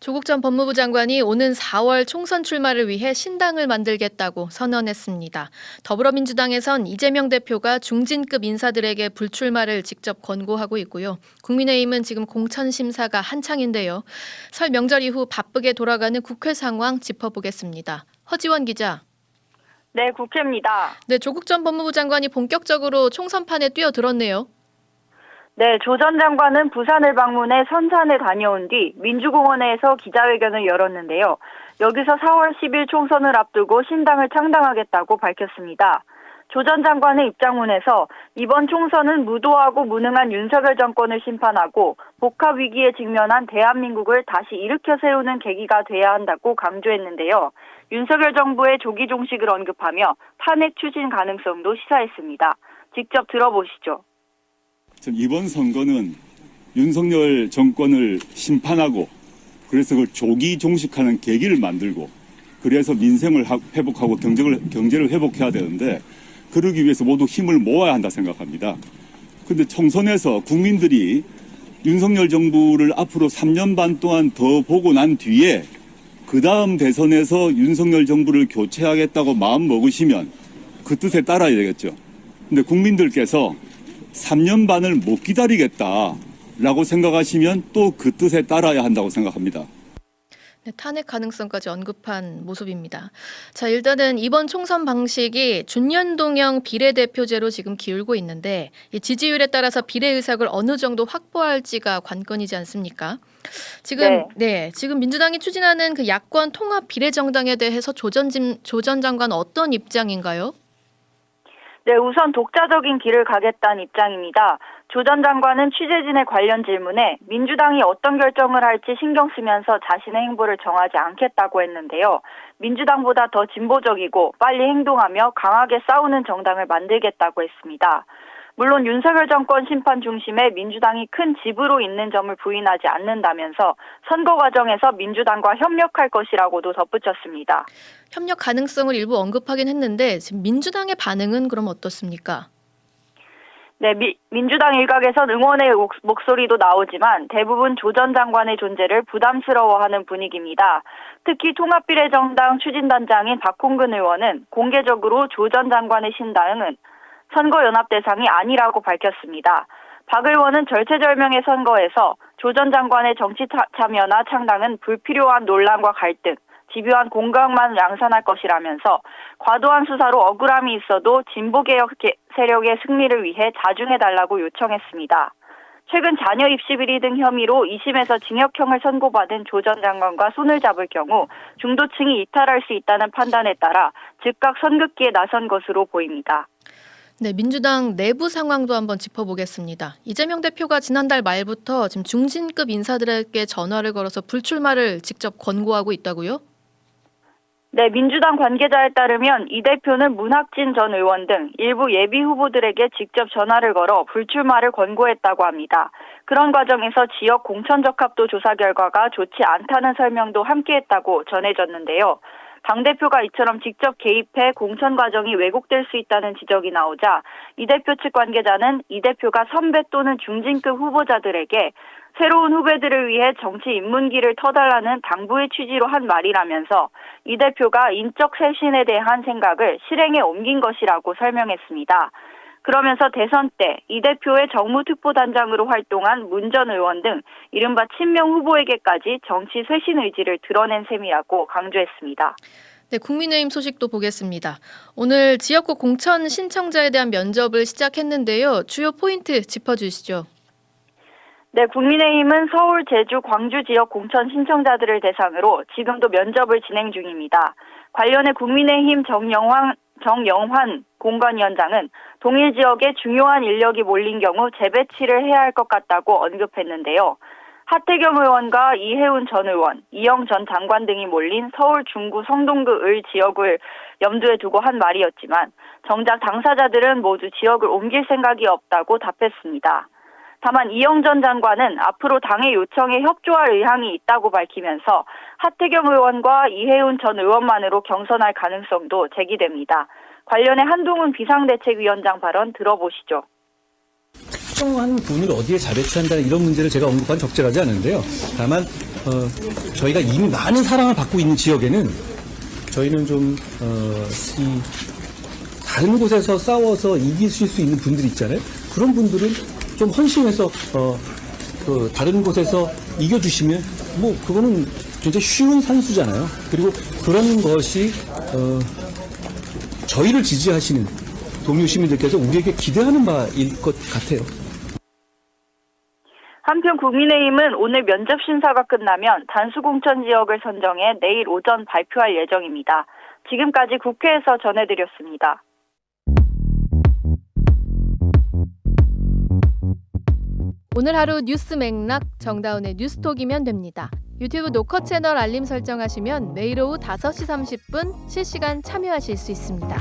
조국 전 법무부 장관이 오는 4월 총선 출마를 위해 신당을 만들겠다고 선언했습니다. 더불어민주당에선 이재명 대표가 중진급 인사들에게 불출마를 직접 권고하고 있고요. 국민의힘은 지금 공천 심사가 한창인데요. 설 명절 이후 바쁘게 돌아가는 국회 상황 짚어보겠습니다. 허지원 기자. 네, 국회입니다. 네, 조국 전 법무부 장관이 본격적으로 총선판에 뛰어들었네요. 네, 조 전 장관은 부산을 방문해 선산에 다녀온 뒤 민주공원에서 기자회견을 열었는데요. 여기서 4월 10일 총선을 앞두고 신당을 창당하겠다고 밝혔습니다. 조 전 장관의 입장문에서 이번 총선은 무도하고 무능한 윤석열 정권을 심판하고 복합 위기에 직면한 대한민국을 다시 일으켜 세우는 계기가 돼야 한다고 강조했는데요. 윤석열 정부의 조기 종식을 언급하며 탄핵 추진 가능성도 시사했습니다. 직접 들어보시죠. 이번 선거는 윤석열 정권을 심판하고 그래서 그걸 조기 종식하는 계기를 만들고 그래서 민생을 회복하고 경제를 회복해야 되는데 그러기 위해서 모두 힘을 모아야 한다 생각합니다. 그런데 총선에서 국민들이 윤석열 정부를 앞으로 3년 반 동안 더 보고 난 뒤에 그 다음 대선에서 윤석열 정부를 교체하겠다고 마음 먹으시면 그 뜻에 따라야 되겠죠. 근데 국민들께서 3년 반을 못 기다리겠다라고 생각하시면 또 그 뜻에 따라야 한다고 생각합니다. 네, 탄핵 가능성까지 언급한 모습입니다. 자, 일단은 이번 총선 방식이 준연동형 비례대표제로 지금 기울고 있는데 이 지지율에 따라서 비례 의석을 어느 정도 확보할지가 관건이지 않습니까? 지금 민주당이 추진하는 그 야권 통합 비례정당에 대해서 조 전 장관 어떤 입장인가요? 네, 우선 독자적인 길을 가겠다는 입장입니다. 조 전 장관은 취재진의 관련 질문에 민주당이 어떤 결정을 할지 신경 쓰면서 자신의 행보를 정하지 않겠다고 했는데요. 민주당보다 더 진보적이고 빨리 행동하며 강하게 싸우는 정당을 만들겠다고 했습니다. 물론 윤석열 정권 심판 중심에 민주당이 큰 지부로 있는 점을 부인하지 않는다면서 선거 과정에서 민주당과 협력할 것이라고도 덧붙였습니다. 협력 가능성을 일부 언급하긴 했는데 지금 민주당의 반응은 그럼 어떻습니까? 네, 민주당 일각에선 응원의 목소리도 나오지만 대부분 조 전 장관의 존재를 부담스러워하는 분위기입니다. 특히 통합비례정당 추진단장인 박홍근 의원은 공개적으로 조 전 장관의 신당은 선거연합 대상이 아니라고 밝혔습니다. 박 의원은 절체절명의 선거에서 조 전 장관의 정치 참여나 창당은 불필요한 논란과 갈등, 집요한 공격만 양산할 것이라면서 과도한 수사로 억울함이 있어도 진보개혁 세력의 승리를 위해 자중해달라고 요청했습니다. 최근 자녀 입시 비리 등 혐의로 2심에서 징역형을 선고받은 조 전 장관과 손을 잡을 경우 중도층이 이탈할 수 있다는 판단에 따라 즉각 선긋기에 나선 것으로 보입니다. 네, 민주당 내부 상황도 한번 짚어보겠습니다. 이재명 대표가 지난달 말부터 지금 중진급 인사들에게 전화를 걸어서 불출마를 직접 권고하고 있다고요? 네, 민주당 관계자에 따르면 이 대표는 문학진 전 의원 등 일부 예비 후보들에게 직접 전화를 걸어 불출마를 권고했다고 합니다. 그런 과정에서 지역 공천 적합도 조사 결과가 좋지 않다는 설명도 함께했다고 전해졌는데요. 당대표가 이처럼 직접 개입해 공천 과정이 왜곡될 수 있다는 지적이 나오자 이 대표 측 관계자는 이 대표가 선배 또는 중진급 후보자들에게 새로운 후배들을 위해 정치 입문기를 터달라는 당부의 취지로 한 말이라면서 이 대표가 인적 쇄신에 대한 생각을 실행에 옮긴 것이라고 설명했습니다. 그러면서 대선 때 이 대표의 정무특보단장으로 활동한 문 전 의원 등 이른바 친명 후보에게까지 정치 쇄신 의지를 드러낸 셈이라고 강조했습니다. 네, 국민의힘 소식도 보겠습니다. 오늘 지역구 공천 신청자에 대한 면접을 시작했는데요. 주요 포인트 짚어주시죠. 네, 국민의힘은 서울, 제주, 광주 지역 공천 신청자들을 대상으로 지금도 면접을 진행 중입니다. 관련해 국민의힘 정영환 공관위원장은 동일 지역에 중요한 인력이 몰린 경우 재배치를 해야 할 것 같다고 언급했는데요. 하태경 의원과 이해운 전 의원, 이영 전 장관 등이 몰린 서울 중구 성동구 을 지역을 염두에 두고 한 말이었지만 정작 당사자들은 모두 지역을 옮길 생각이 없다고 답했습니다. 다만 이영 전 장관은 앞으로 당의 요청에 협조할 의향이 있다고 밝히면서 하태경 의원과 이해운 전 의원만으로 경선할 가능성도 제기됩니다. 관련해 한동훈 비상대책위원장 발언 들어보시죠. 특정한 분을 어디에 자배치한다는 이런 문제를 제가 언급한 적절하지 않은데요. 다만 저희가 이미 많은 사랑을 받고 있는 지역에는 저희는 좀 다른 곳에서 싸워서 이기실 수 있는 분들 있잖아요. 그런 분들은 좀 헌신해서 다른 곳에서 이겨주시면 뭐 그거는 굉장히 쉬운 산수잖아요. 그리고 그런 것이 저희를 지지하시는 동료 시민들께서 우리에게 기대하는 바일 것 같아요. 한편 국민의힘은 오늘 면접 심사가 끝나면 단수공천 지역을 선정해 내일 오전 발표할 예정입니다. 지금까지 국회에서 전해드렸습니다. 오늘 하루 뉴스 맥락 정다운의 뉴스톡이면 됩니다. 유튜브 노컷 채널 알림 설정하시면 매일 오후 5시 30분 실시간 참여하실 수 있습니다.